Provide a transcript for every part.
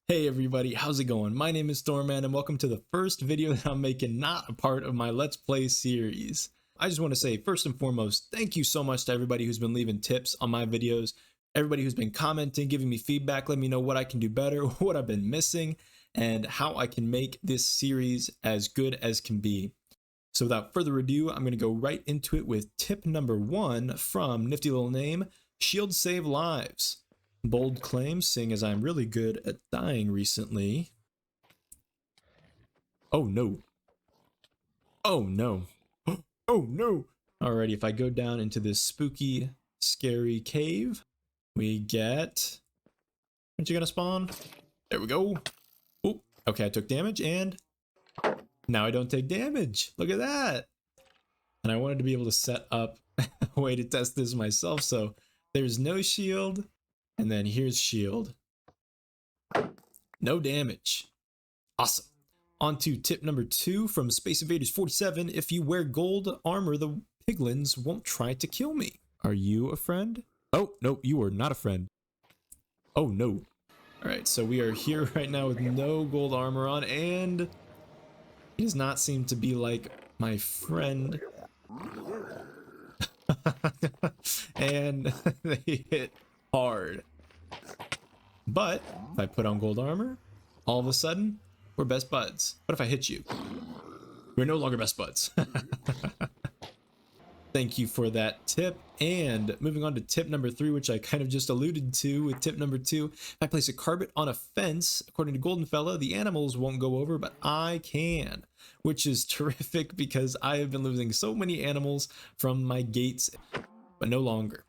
Hey everybody, how's it going? My name is Stormman and welcome to the first video that I'm making not a part of my Let's Play series. I just want to say first and foremost, thank you so much to everybody who's been leaving tips on my videos, everybody who's been commenting, giving me feedback, letting me know what I can do better, what I've been missing, and how I can make this series as good as can be. So without further ado, I'm going to go right into it with tip number 1 from nifty little name, Shield Save Lives. Bold claim, seeing as I'm really good at dying recently. Oh no. Oh no. Oh no. Alrighty, if I go down into this spooky, scary cave, we get... Aren't you gonna spawn? There we go. Oh, okay, I took damage and now I don't take damage. Look at that. And I wanted to be able to set up a way to test this myself, so there's no shield. And then here's shield. No damage. Awesome. On to tip number 2 from Space Invaders 47. If you wear gold armor, the piglins won't try to kill me. Are you a friend? Oh, no, you are not a friend. Oh, no. Alright, so we are here right now with no gold armor on, and he does not seem to be like my friend. And they hit hard. But if I put on gold armor, all of a sudden, we're best buds. What if I hit you? We're no longer best buds. Thank you for that tip. And moving on to tip number 3, which I kind of just alluded to with tip number 2. If I place a carpet on a fence, according to Golden Fella, the animals won't go over, but I can, which is terrific because I have been losing so many animals from my gates, but no longer.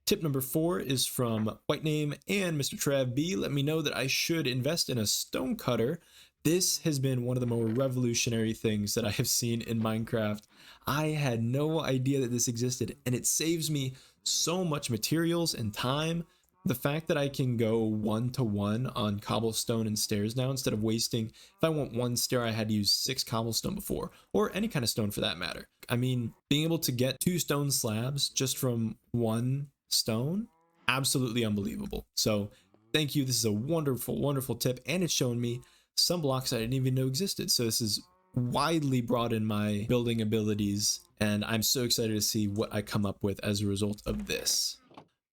Tip number 4 is from Whitename and Mr. Trav B. Let me know that I should invest in a stonecutter. This has been one of the more revolutionary things that I have seen in Minecraft. I had no idea that this existed, and it saves me so much materials and time. The fact that I can go 1-to-1 on cobblestone and stairs now instead of wasting, if I want 1 stair, I had to use 6 cobblestone before, or any kind of stone for that matter. I mean, being able to get 2 stone slabs just from 1 stone, absolutely unbelievable. So thank you. This is a wonderful tip, and it's shown me some blocks I didn't even know existed. So this has widely broadened my building abilities, and I'm so excited to see what I come up with as a result of this.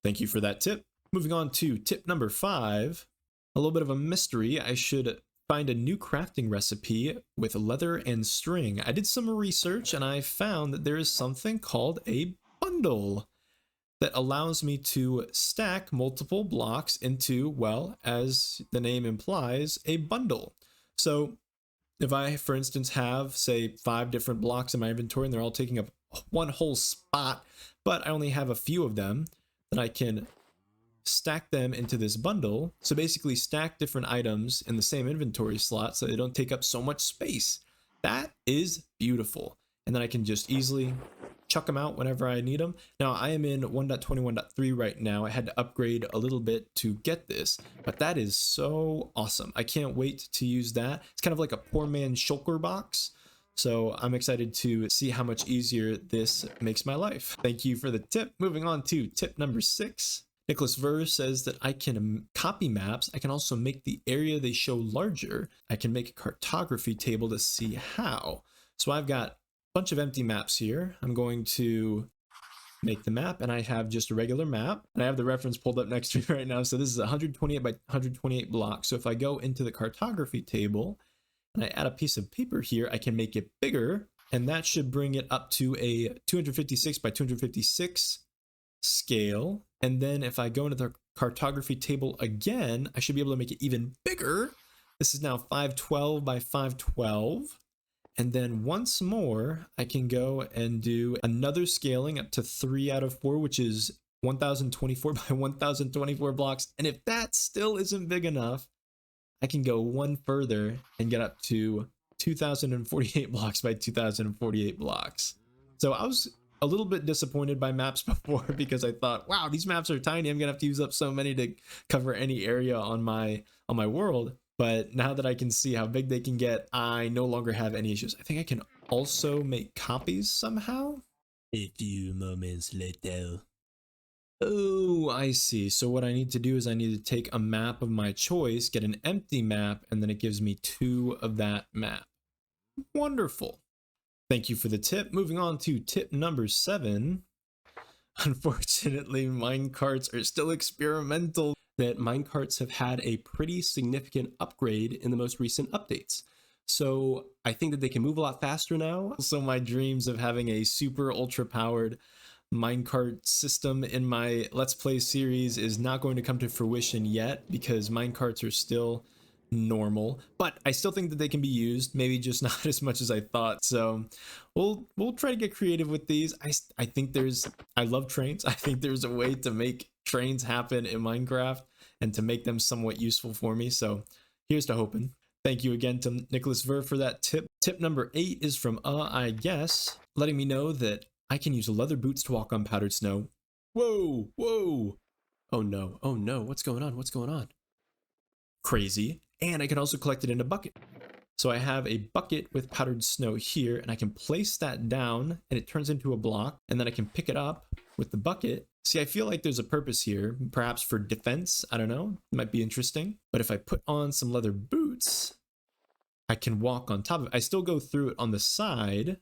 Thank you for that tip. Moving on to tip number 5, a little bit of a mystery. I should find a new crafting recipe with leather and string. I did some research and I found that there is something called a bundle that allows me to stack multiple blocks into, well, as the name implies, a bundle. So if I, for instance, have, say, 5 different blocks in my inventory and they're all taking up one whole spot, but I only have a few of them, then I can stack them into this bundle. So basically stack different items in the same inventory slot so they don't take up so much space. That is beautiful. And then I can just easily chuck them out whenever I need them. Now I am in 1.21.3 right now. I had to upgrade a little bit to get this, but that is so awesome. I can't wait to use that. It's kind of like a poor man's shulker box. So I'm excited to see how much easier this makes my life. Thank you for the tip. Moving on to tip number 6. Nicholas Ver says that I can copy maps. I can also make the area they show larger. I can make a cartography table to see how. So I've got bunch of empty maps here. I'm going to make the map, and I have just a regular map, and I have the reference pulled up next to me right now. So this is 128 by 128 blocks. So if I go into the cartography table and I add a piece of paper here, I can make it bigger, and that should bring it up to a 256 by 256 scale. And then if I go into the cartography table again, I should be able to make it even bigger. This is now 512 by 512. And then once more, I can go and do another scaling up to 3 out of 4, which is 1024 by 1024 blocks. And if that still isn't big enough, I can go one further and get up to 2048 blocks by 2048 blocks. So I was a little bit disappointed by maps before because I thought, wow, these maps are tiny. I'm gonna have to use up so many to cover any area on my world. But now that I can see how big they can get, I no longer have any issues. I think I can also make copies somehow. A few moments later. Oh, I see. So what I need to do is I need to take a map of my choice, get an empty map, and then it gives me 2 of that map. Wonderful. Thank you for the tip. Moving on to tip number 7. Unfortunately, minecarts are still experimental. That minecarts have had a pretty significant upgrade in the most recent updates. So I think that they can move a lot faster now. So my dreams of having a super ultra powered minecart system in my Let's Play series is not going to come to fruition yet because minecarts are still normal, but I still think that they can be used, maybe just not as much as I thought. So we'll try to get creative with these. I think I love trains. I think there's a way to make trains happen in Minecraft and to make them somewhat useful for me. So here's to hoping. Thank you again to Nicholas Ver for that tip. Tip number 8 is from I guess, letting me know that I can use leather boots to walk on powdered snow. Whoa, whoa. Oh no, what's going on? What's going on? Crazy. And I can also collect it in a bucket. So I have a bucket with powdered snow here, and I can place that down and it turns into a block, and then I can pick it up with the bucket. See, I feel like there's a purpose here, perhaps for defense. I don't know, it might be interesting. But if I put on some leather boots, I can walk on top of it. I still go through it on the side,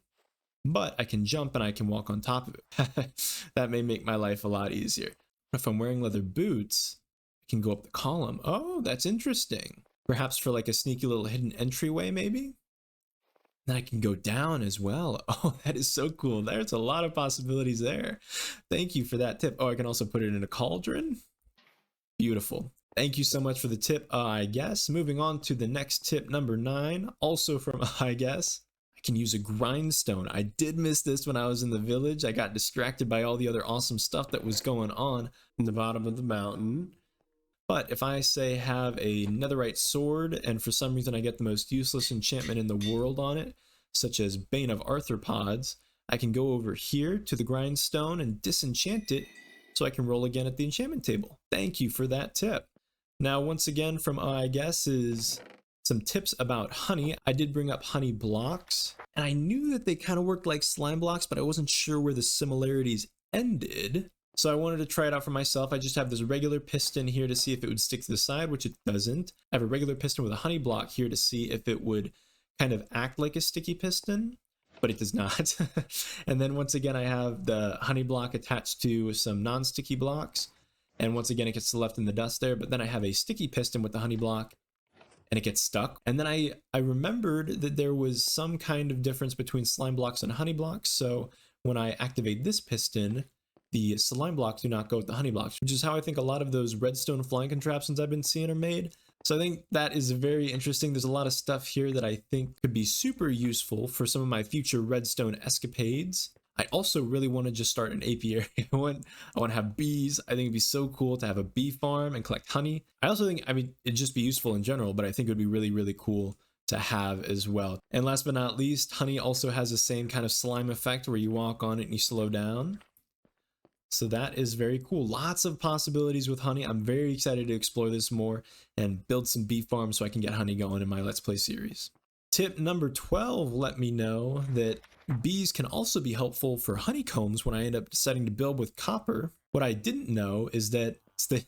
but I can jump and I can walk on top of it. That may make my life a lot easier. If I'm wearing leather boots, I can go up the column. Oh, that's interesting. Perhaps for like a sneaky little hidden entryway, maybe? Then I can go down as well. Oh, that is so cool. There's a lot of possibilities there. Thank you for that tip. Oh, I can also put it in a cauldron. Beautiful. Thank you so much for the tip, I guess. Moving on to the next tip, number 9, also from I guess. I can use a grindstone. I did miss this when I was in the village. I got distracted by all the other awesome stuff that was going on in the bottom of the mountain. But if I say have a netherite sword, and for some reason I get the most useless enchantment in the world on it, such as Bane of Arthropods, I can go over here to the grindstone and disenchant it so I can roll again at the enchantment table. Thank you for that tip. Now, once again, from I guess is some tips about honey. I did bring up honey blocks, and I knew that they kind of worked like slime blocks, but I wasn't sure where the similarities ended. So I wanted to try it out for myself. I just have this regular piston here to see if it would stick to the side, which it doesn't. I have a regular piston with a honey block here to see if it would kind of act like a sticky piston, but it does not. And then once again, I have the honey block attached to some non-sticky blocks. And once again, it gets left in the dust there, but then I have a sticky piston with the honey block and it gets stuck. And then I remembered that there was some kind of difference between slime blocks and honey blocks. So when I activate this piston, the slime blocks do not go with the honey blocks, which is how I think a lot of those redstone flying contraptions I've been seeing are made. So I think that is very interesting. There's a lot of stuff here that I think could be super useful for some of my future redstone escapades. I also really want to just start an apiary. I want to have bees. I think it'd be so cool to have a bee farm and collect honey. I also think, it'd just be useful in general, but I think it would be really, really cool to have as well. And last but not least, honey also has the same kind of slime effect where you walk on it and you slow down. So that is very cool. Lots of possibilities with honey. I'm very excited to explore this more and build some bee farms so I can get honey going in my Let's Play series. Tip number 12 let me know that bees can also be helpful for honeycombs when I end up deciding to build with copper. What I didn't know is that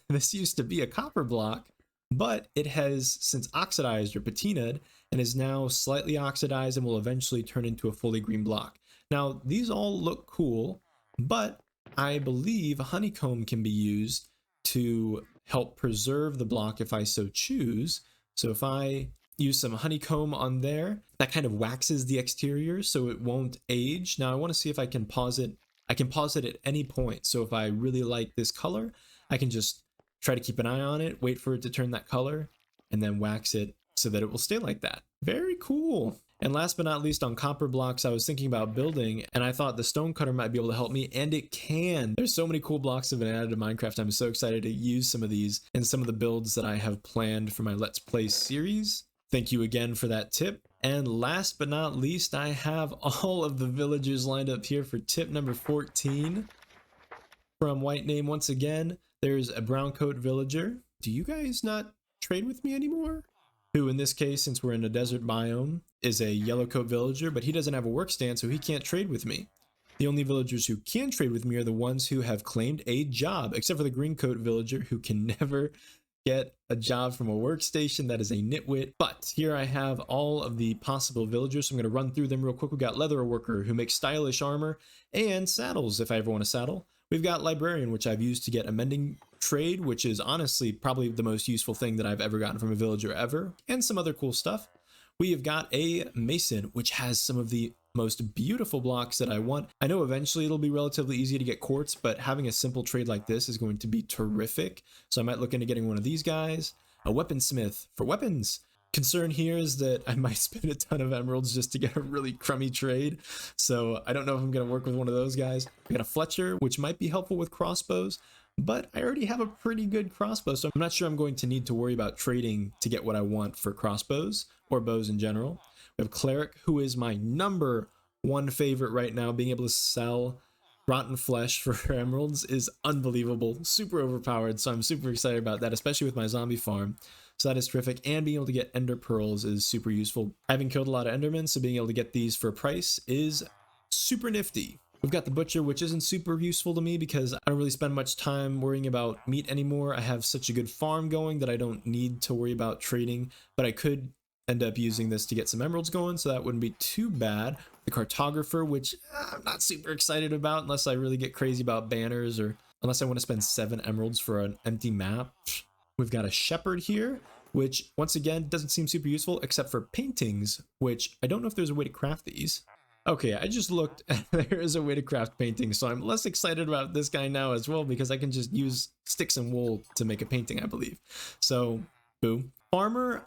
this used to be a copper block, but it has since oxidized or patinaed and is now slightly oxidized and will eventually turn into a fully green block. Now, these all look cool, but I believe honeycomb can be used to help preserve the block if I so choose. So if I use some honeycomb on there, that kind of waxes the exterior so it won't age. Now I want to see if I can pause it. I can pause it at any point. So if I really like this color, I can just try to keep an eye on it, wait for it to turn that color, and then wax it so that it will stay like that. Very cool. And last but not least, on copper blocks, I was thinking about building, and I thought the stonecutter might be able to help me, and it can. There's so many cool blocks that have been added to Minecraft. I'm so excited to use some of these in some of the builds that I have planned for my Let's Play series. Thank you again for that tip. And last but not least, I have all of the villagers lined up here for tip number 14. From White Name once again, there's a brown coat villager. Do you guys not trade with me anymore? Who in this case, since we're in a desert biome, is a yellow coat villager, but he doesn't have a work stand, so he can't trade with me. The only villagers who can trade with me are the ones who have claimed a job, except for the green coat villager who can never get a job from a workstation. That is a nitwit. But here I have all of the possible villagers, so I'm going to run through them real quick. We've got leather worker who makes stylish armor and saddles if I ever want a saddle. We've got librarian, which I've used to get a mending trade, which is honestly probably the most useful thing that I've ever gotten from a villager ever, and some other cool stuff. We have got a mason, which has some of the most beautiful blocks that I want. I know eventually it'll be relatively easy to get quartz, but having a simple trade like this is going to be terrific. So I might look into getting one of these guys. A weaponsmith for weapons. Concern here is that I might spend a ton of emeralds just to get a really crummy trade. So I don't know if I'm going to work with one of those guys. We got a Fletcher, which might be helpful with crossbows, but I already have a pretty good crossbow, so I'm not sure I'm going to need to worry about trading to get what I want for crossbows or bows in general. We have Cleric, who is my number one favorite right now. Being able to sell rotten flesh for emeralds is unbelievable, super overpowered, so I'm super excited about that, especially with my zombie farm. So that is terrific, and being able to get ender pearls is super useful. I haven't killed a lot of endermen, so being able to get these for a price is super nifty. We've got the butcher, which isn't super useful to me because I don't really spend much time worrying about meat anymore. I have such a good farm going that I don't need to worry about trading, but I could end up using this to get some emeralds going, so that wouldn't be too bad. The cartographer, which I'm not super excited about unless I really get crazy about banners or unless I want to spend 7 emeralds for an empty map. We've got a shepherd here, which once again doesn't seem super useful except for paintings, which I don't know if there's a way to craft these. Okay, I just looked and there is a way to craft paintings, so I'm less excited about this guy now as well because I can just use sticks and wool to make a painting, I believe. So, boo. Farmer,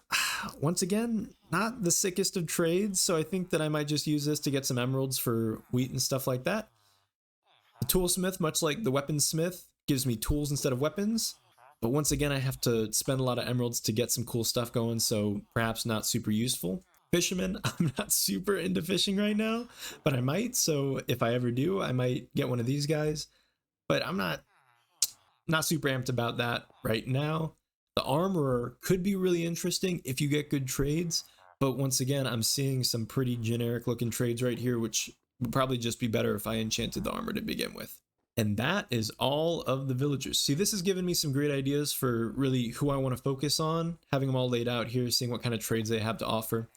once again, not the sickest of trades, so I think that I might just use this to get some emeralds for wheat and stuff like that. The toolsmith, much like the weaponsmith, gives me tools instead of weapons. But once again, I have to spend a lot of emeralds to get some cool stuff going, so perhaps not super useful. Fisherman, I'm not super into fishing right now, but I might, so if I ever do, I might get one of these guys. But I'm not super amped about that right now. The armorer could be really interesting if you get good trades, but once again, I'm seeing some pretty generic looking trades right here, which would probably just be better if I enchanted the armor to begin with. And that is all of the villagers. See, this has given me some great ideas for really who I want to focus on, having them all laid out here, seeing what kind of trades they have to offer.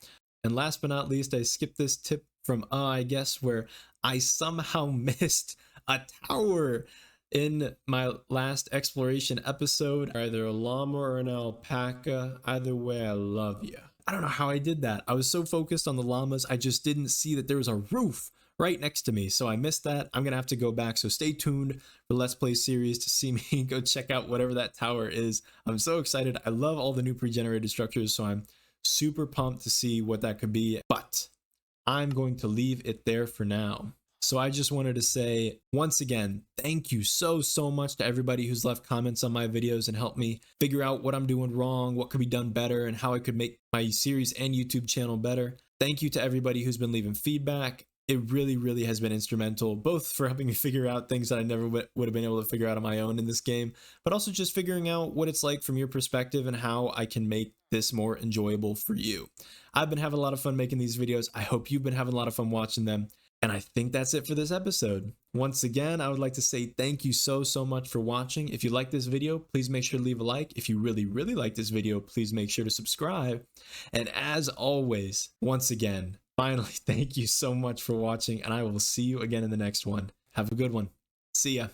And last but not least, I skipped this tip from I guess, where I somehow missed a tower in my last exploration episode. Either a llama or an alpaca, either way, I love you. I don't know how I did that. I was so focused on the llamas, I just didn't see that there was a roof right next to me, so I missed that. I'm gonna have to go back, so stay tuned for Let's Play series to see me go check out whatever that tower is. I'm so excited. I love all the new pre-generated structures, so I'm super pumped to see what that could be, but I'm going to leave it there for now. So I just wanted to say, once again, thank you so much to everybody who's left comments on my videos and helped me figure out what I'm doing wrong, what could be done better, and how I could make my series and YouTube channel better. Thank you to everybody who's been leaving feedback. It really has been instrumental, both for helping me figure out things that I never would have been able to figure out on my own in this game, but also just figuring out what it's like from your perspective and how I can make this more enjoyable for you. I've been having a lot of fun making these videos. I hope you've been having a lot of fun watching them. And I think that's it for this episode. Once again, I would like to say thank you so much for watching. If you like this video, please make sure to leave a like. If you really like this video, please make sure to subscribe. And as always, once again, finally, thank you so much for watching, and I will see you again in the next one. Have a good one. See ya.